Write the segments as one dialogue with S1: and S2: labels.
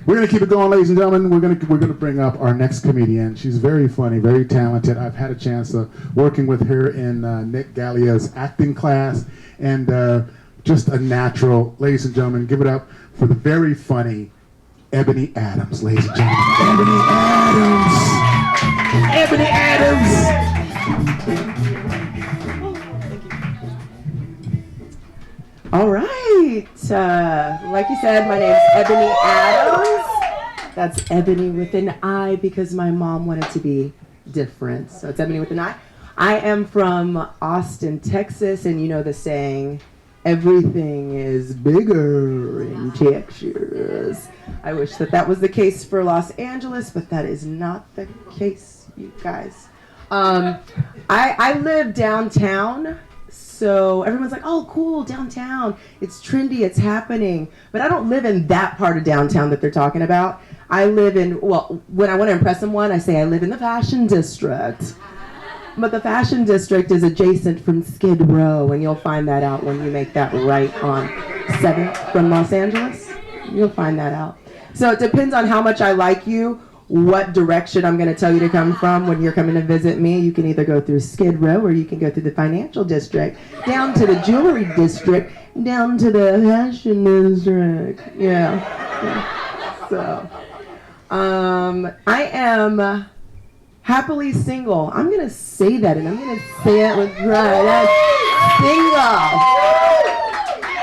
S1: We're gonna keep it going, ladies and gentlemen. We're gonna bring up our next comedian. She's very funny, very talented. I've had a chance of working with her in Nick Gallia's acting class, and just a natural. Ladies and gentlemen, give it up for the very funny Eboni Adams, ladies and gentlemen. Eboni Adams. Eboni Adams.
S2: All right. Like you said, my name's Eboni Adams. That's Ebony with an I because my mom wanted to be different. So it's Ebony with an I. I am from Austin, Texas, and you know the saying, everything is bigger in Texas. I wish that was the case for Los Angeles, but that is not the case, you guys. I live downtown. So everyone's like, oh, cool, downtown. It's trendy, it's happening. But I don't live in that part of downtown that they're talking about. I live in, well, when I want to impress someone, I say I live in the Fashion District. But the Fashion District is adjacent from Skid Row, and you'll find that out when you make that right on 7th from Los Angeles. You'll find that out. So it depends on how much I like you, what direction I'm going to tell you to come from when you're coming to visit me. You can either go through Skid Row or you can go through the Financial District, down to the Jewelry District, down to the Fashion District. Yeah. So, I am happily single. I'm going to say that, and I'm going to say it with pride. I'm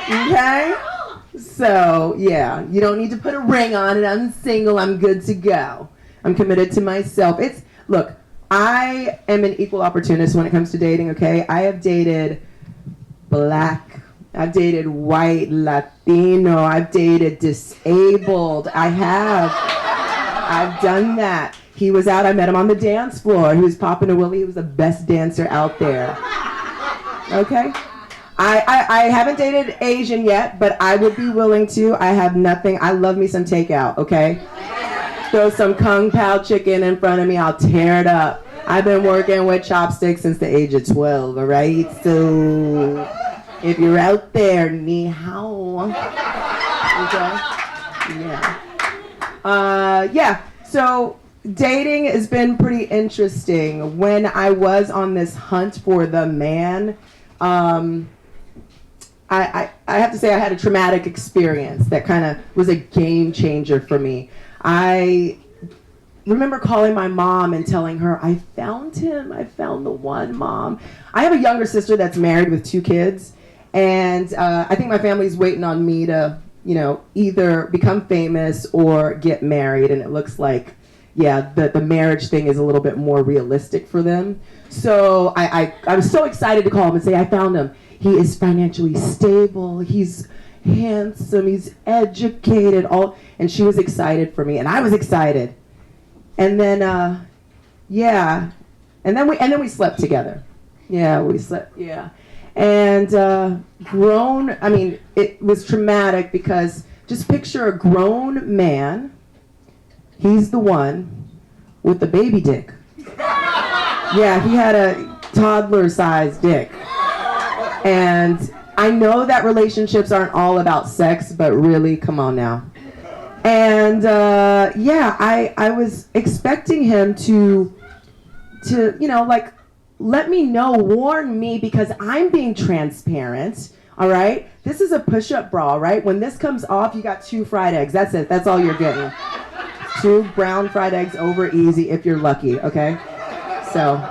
S2: single. Okay? So, yeah, you don't need to put a ring on it. I'm single. I'm good to go. I'm committed to myself. Look, I am an equal opportunist when it comes to dating, okay? I have dated black. I've dated white, Latino. I've dated disabled. I've done that. He was out. I met him on the dance floor. He was popping a willy. He was the best dancer out there. Okay? I haven't dated Asian yet, but I would be willing to. I have nothing. I love me some takeout, okay? Throw some Kung Pao chicken in front of me, I'll tear it up. I've been working with chopsticks since the age of 12, all right? So if you're out there, ni hao. Okay? Yeah. So dating has been pretty interesting. When I was on this hunt for the man, I have to say I had a traumatic experience that kind of was a game changer for me. I remember calling my mom and telling her, I found him. I found the one, Mom. I have a younger sister that's married with 2 kids, and I think my family's waiting on me to, either become famous or get married, and it looks like, yeah, the marriage thing is a little bit more realistic for them. So I was so excited to call him and say, I found him. He is financially stable. He's handsome. He's educated. And she was excited for me, and I was excited. And then, and then we slept together. Yeah, we slept. Yeah, and it was traumatic because just picture a grown man. He's the one with the baby dick. Yeah, he had a toddler-sized dick. And I know that relationships aren't all about sex, but really, come on now. And I was expecting him to let me know, warn me, because I'm being transparent, all right? This is a push-up bra, right? When this comes off, you got 2 fried eggs. That's it. That's all you're getting. 2 brown fried eggs over easy if you're lucky, okay? So,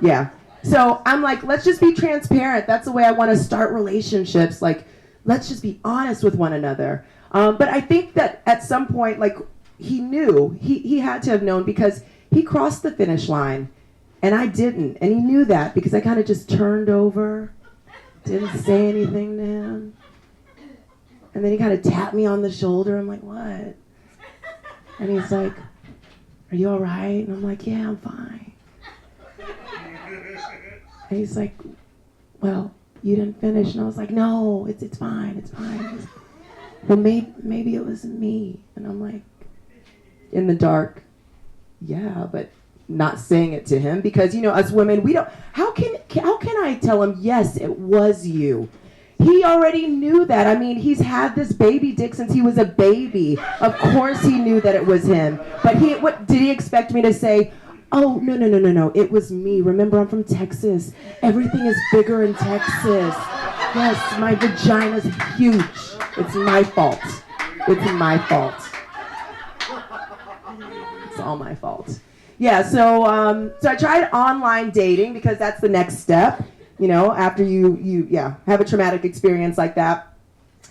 S2: yeah. So I'm like, let's just be transparent. That's the way I want to start relationships. Like, let's just be honest with one another. But I think that at some point, like, he knew. He had to have known because he crossed the finish line, and I didn't. And he knew that because I kind of just turned over, didn't say anything to him. And then he kind of tapped me on the shoulder. I'm like, what? And he's like, are you all right? And I'm like, yeah, I'm fine. And he's like, well, you didn't finish. And I was like, no, it's fine, it's fine. Well, maybe it was me. And I'm like, in the dark, yeah, but not saying it to him because, us women, we don't, how can I tell him, yes, it was you? He already knew that. I mean, he's had this baby dick since he was a baby. Of course he knew that it was him. But what did he expect me to say? Oh, no. It was me. Remember, I'm from Texas. Everything is bigger in Texas. Yes, my vagina's huge. It's my fault. It's my fault. It's all my fault. Yeah, so I tried online dating because that's the next step. You know, after you have a traumatic experience like that,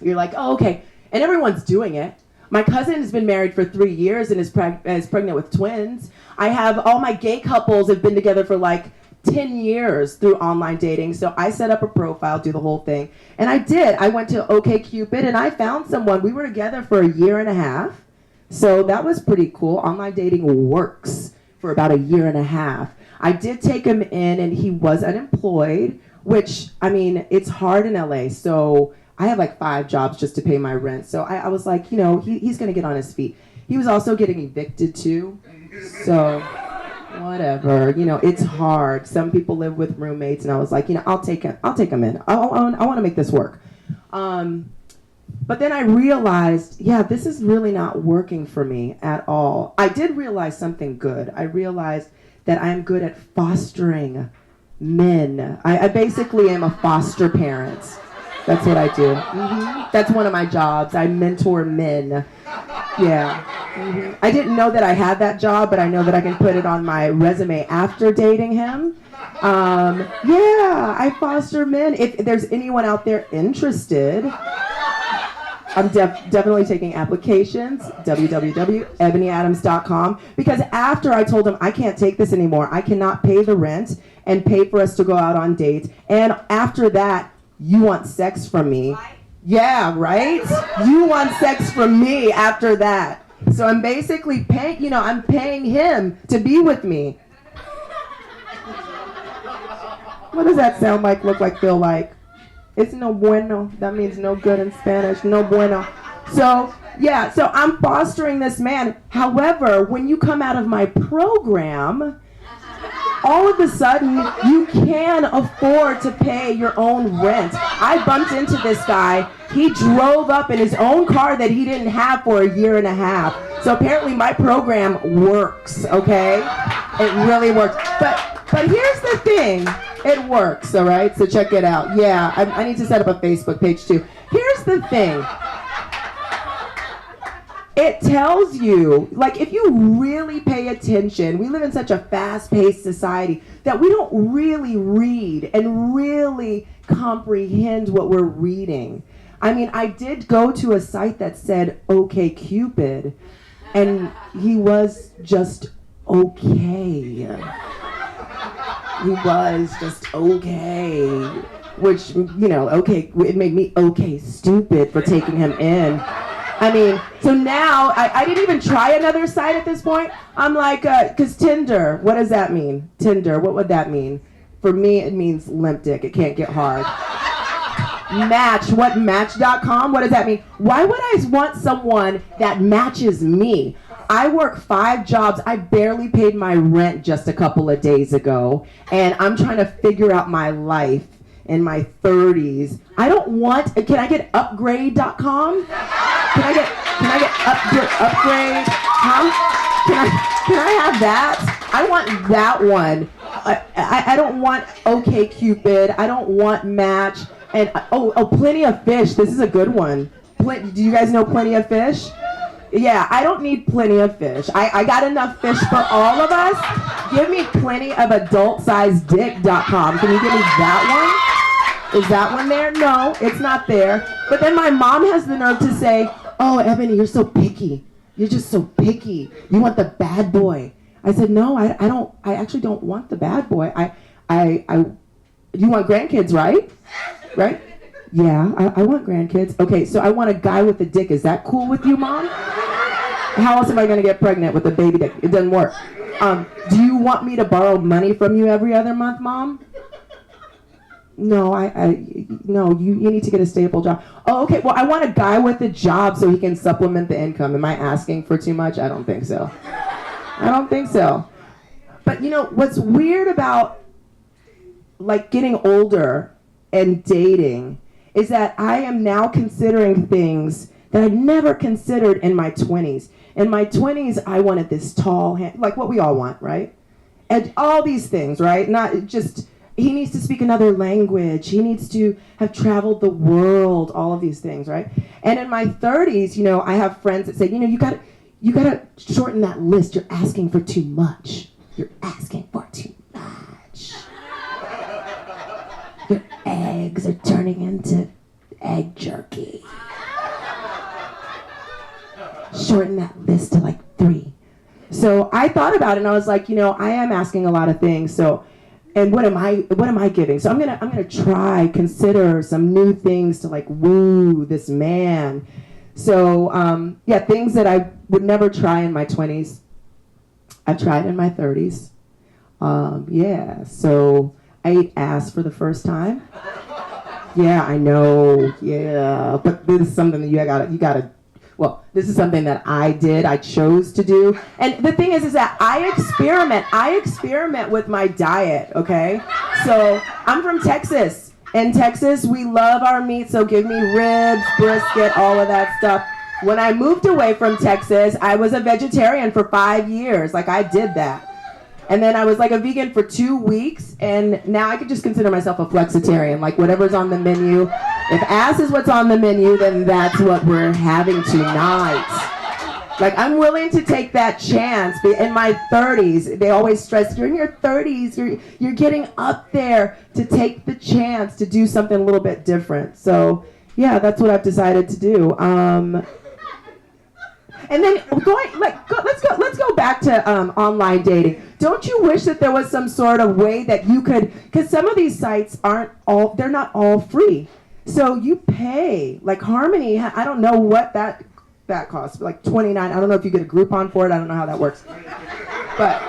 S2: you're like, oh, okay. And everyone's doing it. My cousin has been married for 3 years and is pregnant with twins. I have all my gay couples have been together for like 10 years through online dating. So I set up a profile, do the whole thing. And I did. I went to OkCupid and I found someone. We were together for a year and a half. So that was pretty cool. Online dating works for about a year and a half. I did take him in and he was unemployed, which, I mean, it's hard in LA. So I have like 5 jobs just to pay my rent. So I was like, you know, he's going to get on his feet. He was also getting evicted too. So whatever, you know, it's hard. Some people live with roommates and I was like, you know, I'll take him in. I want to make this work. But then I realized, yeah, this is really not working for me at all. I did realize something good. I realized that I'm good at fostering men. I basically am a foster parent. That's what I do. That's one of my jobs. I mentor men. Yeah. I didn't know that I had that job, but I know that I can put it on my resume after dating him. Yeah, I foster men. If there's anyone out there interested, I'm definitely taking applications, www.eboniadams.com, because after I told him I can't take this anymore, I cannot pay the rent and pay for us to go out on dates, and after that, you want sex from me. Yeah, right? You want sex from me after that. So I'm basically paying, you know, I'm paying him to be with me. What does that sound like, look like, feel like? It's no bueno. That means no good in Spanish. No bueno. So, yeah, so I'm fostering this man. However, when you come out of my program, all of a sudden, you can afford to pay your own rent. I bumped into this guy. He drove up in his own car that he didn't have for a year and a half. So apparently my program works, okay? It really works. But here's the thing. It works, all right? So check it out. Yeah, I need to set up a Facebook page too. Here's the thing. It tells you, like, if you really pay attention, we live in such a fast-paced society that we don't really read and really comprehend what we're reading. I mean, I did go to a site that said OkCupid, and he was just okay. He was just okay. Which, you know, okay, it made me okay stupid for taking him in. I mean, so now, I didn't even try another site at this point. I'm like, because Tinder, what does that mean? Tinder, what would that mean? For me, it means limp dick. It can't get hard. Match, what, Match.com? What does that mean? Why would I want someone that matches me? I work 5 jobs. I barely paid my rent just a couple of days ago, and I'm trying to figure out my life in my 30s. I don't want, can I get upgrade.com? Can I get upgrade? Huh? Can I have that? I want that one. I don't want OkCupid. I don't want Match. And Plenty of Fish. This is a good one. Do you guys know Plenty of Fish? Yeah, I don't need Plenty of Fish. I got enough fish for all of us. Give me plenty of adultsizedick.com. Can you give me that one? Is that one there? No, it's not there. But then my mom has the nerve to say, oh, Eboni, you're so picky. You're just so picky. You want the bad boy. I said, no, I actually don't want the bad boy. You want grandkids, right? Right? Yeah, I want grandkids. Okay, so I want a guy with a dick. Is that cool with you, Mom? How else am I going to get pregnant with a baby dick? It doesn't work. Do you want me to borrow money from you every other month, Mom? No, no, you need to get a stable job. Oh, okay, well, I want a guy with a job so he can supplement the income. Am I asking for too much? I don't think so. I don't think so. But, you know, what's weird about, like, getting older and dating is that I am now considering things that I never considered in my 20s. In my 20s, I wanted this tall, like what we all want, right? And all these things, right? Not just, he needs to speak another language. He needs to have traveled the world, all of these things, right? And in my 30s, you know, I have friends that say, you know, you gotta shorten that list. You're asking for too much. You're asking for too much. Your eggs are turning into egg jerky. Shorten that list to like 3. So I thought about it and I was like, you know, I am asking a lot of things. So, and what am I giving? So I'm gonna consider some new things to like woo this man. So yeah, things that I would never try in my 20s, I've tried in my 30s. Yeah, so I ate ass for the first time. Yeah, I know. Yeah, but this is something that you gotta. Well, this is something that I did. I chose to do. And the thing is that I experiment with my diet, okay? So I'm from Texas. In Texas, we love our meat, so give me ribs, brisket, all of that stuff. When I moved away from Texas, I was a vegetarian for 5 years. Like, I did that. And then I was like a vegan for 2 weeks, and now I could just consider myself a flexitarian. Like, whatever's on the menu. If ass is what's on the menu, then that's what we're having tonight. Like, I'm willing to take that chance. In my 30s, they always stress, you're in your 30s, you're getting up there to take the chance to do something a little bit different. So, yeah, that's what I've decided to do. And then let's go back to online dating. Don't you wish that there was some sort of way that you could, because some of these sites they're not all free. So you pay, like Harmony, I don't know what that costs, like $29. I don't know if you get a Groupon for it. I don't know how that works. But,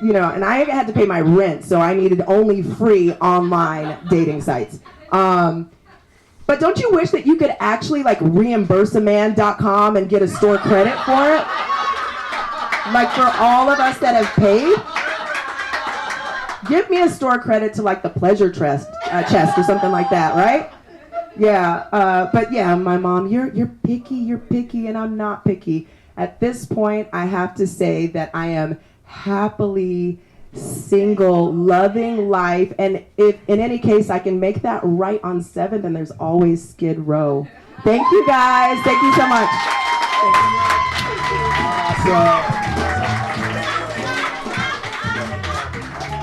S2: you know, and I had to pay my rent, so I needed only free online dating sites. But don't you wish that you could actually like reimburseaman.com and get a store credit for it? Like for all of us that have paid? Give me a store credit to like the pleasure chest or something like that, right? Yeah, but yeah, my mom, you're picky, and I'm not picky. At this point, I have to say that I am happily single, loving life, and if in any case I can make that right on 7th, then there's always Skid Row. Thank you guys. Thank you so much.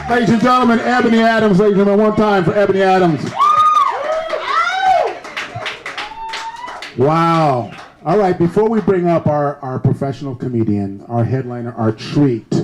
S1: Ladies and gentlemen, Ebony Adams. Ladies and gentlemen, one time for Ebony Adams. Wow. All right, before we bring up our professional comedian, our headliner, our treat,